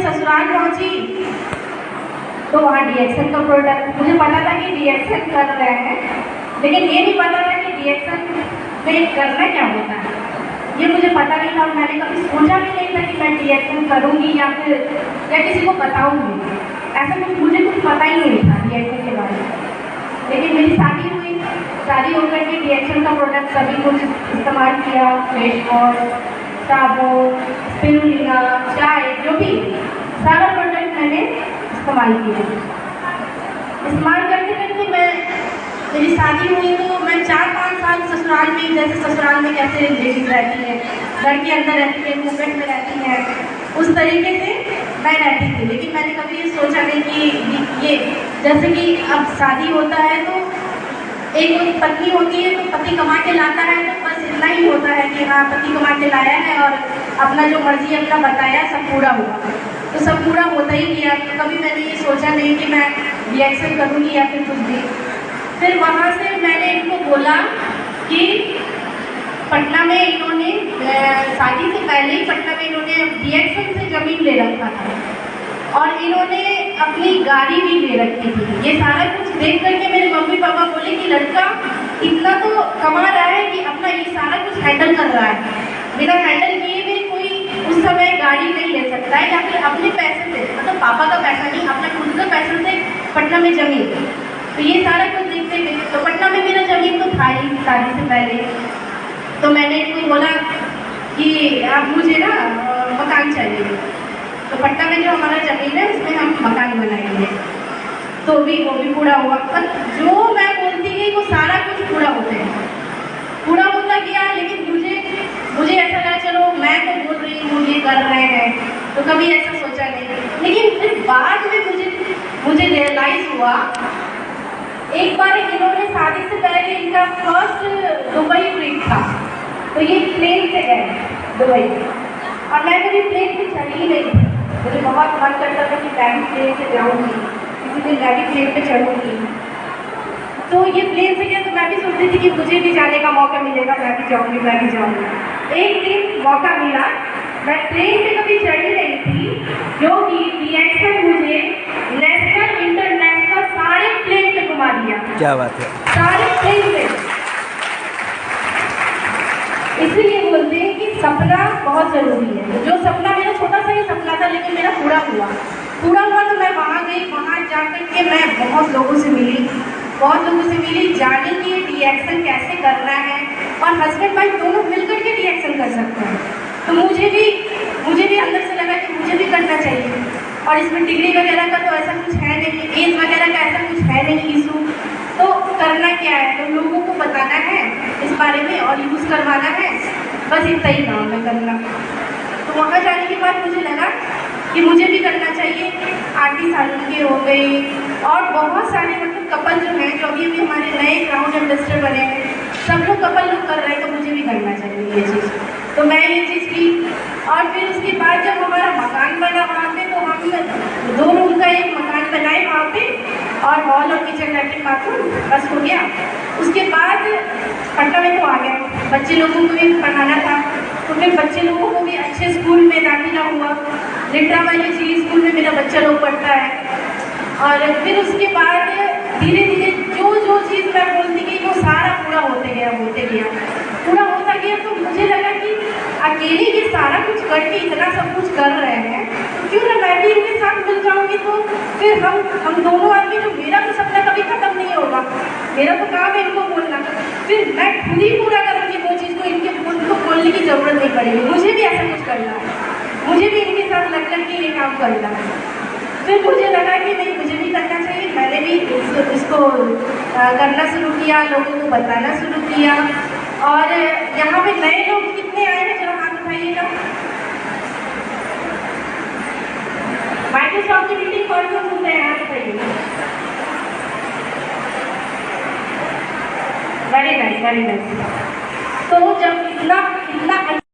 ससुराल पहुंची तो वहाँ डीएक्सन का प्रोडक्ट, मुझे पता था कि डीएक्सन कर रहे हैं, लेकिन ये नहीं पता था कि डीएक्सन में करना क्या होता है, ये मुझे पता नहीं था। और मैंने कभी सोचा भी नहीं था कि मैं डीएक्सन करूँगी या किसी को बताऊँगी, ऐसा मुझे कुछ पता ही नहीं था डीएक्सन के बारे में। लेकिन मेरी शादी हुई, शादी होकर के डीएक्सन का प्रोडक्ट सभी कुछ इस्तेमाल किया, फेस वॉश, साबुन, स्पिरुलिना, चाय, जो भी सारा प्रोडक्ट मैंने इस्तेमाल किया। इस्तेमाल करते करते मेरी शादी हुई तो मैं 4-5 साल ससुराल में, जैसे ससुराल में कैसे लेडीज रहती है, घर के अंदर रहती है, मूवमेंट में रहती है, उस तरीके से मैं रहती थी। लेकिन मैंने कभी ये सोचा नहीं कि ये जैसे कि अब शादी होता है तो एक पत्नी होती है तो पति कमा के लाता है, तो बस इतना ही होता है कि हाँ पति कमा के लाया है और अपना जो मर्जी अपना बताया सब पूरा हुआ, तो सब पूरा होता ही गया। तो कभी मैंने ये सोचा नहीं कि मैं डीएक्सन करूँगी या फिर कुछ भी। फिर वहाँ से मैंने इनको बोला कि पटना में इन्होंने शादी से पहले ही पटना में इन्होंने डीएक्सन से ज़मीन ले रखा था और इन्होंने अपनी गाड़ी भी ले रखी थी। ये सारा कुछ देख करके मेरे मम्मी पापा बोले कि लड़का इतना तो कमा रहा है कि अपना ये सारा कुछ हैंडल कर रहा है, बिना हैंडल किए भी कोई उस समय गाड़ी नहीं ले सकता है, या फिर अपने पैसे से, मतलब पापा का पैसा नहीं, अपने खुद के पैसे से पटना में जमीन। तो ये सारा कुछ देखते थे, तो पटना में मेरा जमीन तो था ही शादी से पहले। तो मैंने इनको बोला कि अब मुझे ना मकान चाहिए, तो पटना में जो हमारा ज़मीन है उसमें हम मकान बनाएंगे। तो वो भी पूरा हुआ, पर जो मैं बोलती गई वो सारा कुछ पूरा होता गया। लेकिन मुझे ऐसा लगा चलो मैं तो बोल रही हूँ ये कर रहे हैं, तो कभी ऐसा सोचा नहीं। लेकिन फिर बाद में मुझे रियलाइज़ हुआ, एक बार इन्होंने शादी से पहले इनका फर्स्ट दुबई ट्रिप था, तो ये प्लेन से गए दुबई, और मैं कभी प्लेन से चढ़ी ही नहीं थी। मुझे बहुत मन करता था कि मैं भी प्लेन से जाऊँगी, किसी दिन मैं भी प्लेन पे चढ़ूँगी। तो ये प्लेन से गया तो मैं भी सोचती थी कि मुझे भी जाने का मौका मिलेगा, मैं भी जाऊँगी। एक दिन मौका मिला, मैं ट्रेन पे कभी चढ़ी नहीं थी, क्योंकि डीएक्सन मुझे नेशनल इंटरनेशनल सारे प्लेन पे घुमा दिया। क्या बात है, सारे प्लेन पे। इसलिए बोलते हैं कि सपना बहुत ज़रूरी है। जो सपना मेरा छोटा सा ही सपना था, लेकिन मेरा पूरा हुआ तो मैं वहाँ गई, वहाँ जा कर के मैं बहुत लोगों से मिली, जाने की डीएक्सन कैसे करना है, और हस्बैंड वाइफ दोनों मिलकर के डीएक्सन कर सकते हैं। तो मुझे भी अंदर से लगा कि मुझे भी करना चाहिए। और इसमें डिग्री वगैरह का तो ऐसा कुछ है नहीं, एज वगैरह का ऐसा कुछ है नहीं इशू, तो करना क्या है, तो लोगों को बताना है इस बारे में और यूज़ करवाना है, बस इतना ही काम है करना। तो वहाँ जाने के बाद मुझे लगा कि मुझे भी करना चाहिए। 8 सालों के हो गए, और बहुत सारे मतलब कपल जो हैं, जो अभी हमारे नए ग्राउंड एम्बेसडर बने हैं, सब लोग कपल लोग कर रहे हैं, तो मुझे भी करना चाहिए ये चीज़। तो मैं ये चीज़ की, और फिर उसके बाद जब हमारा मकान बना वहाँ पे, तो हम 2 रूम का एक मकान बनाए वहाँ पे, और हॉल और किचन लैट्रिन बाथरूम बस हो गया। उसके बाद पटना में तो आ गए, बच्चे लोगों को भी पढ़ाना था, तो फिर बच्चे लोगों को भी अच्छे स्कूल में दाखिला हुआ। लिट्रा वाली जी स्कूल में मेरा बच्चा लोग पढ़ता है। और फिर उसके बाद धीरे धीरे जो चीज़ मैं बोलती गई वो सारा पूरा पूरा होता गया। तो मुझे लगा कि अकेले ये सारा कुछ करके इतना सब कुछ कर रहे हैं, तो क्यों ना मैं भी इनके साथ मिल जाऊँगी, तो फिर हम दोनों आदमी, जो मेरा तो सपना कभी ख़त्म नहीं होगा, मेरा तो काम है इनको बोलना, फिर मैं खुद ही पूरा करूँगी वो चीज़ को, उनको बोलने की ज़रूरत नहीं पड़ेगी। मुझे भी ऐसा कुछ करना है, मुझे भी इनके साथ लग के ये काम करना है। फिर मुझे लगा कि नहीं, मुझे भी करना चाहिए। मैंने भी इसको करना शुरू किया, लोगों को बताना शुरू किया। और यहाँ पे नए लोग कितने आए हैं, जरा हाथ उठाइएगा। माइक्रोसॉफ्ट की मीटिंग कौन कौन सुनते हैं, हाथ उठाइए। Very nice. तो जब इतना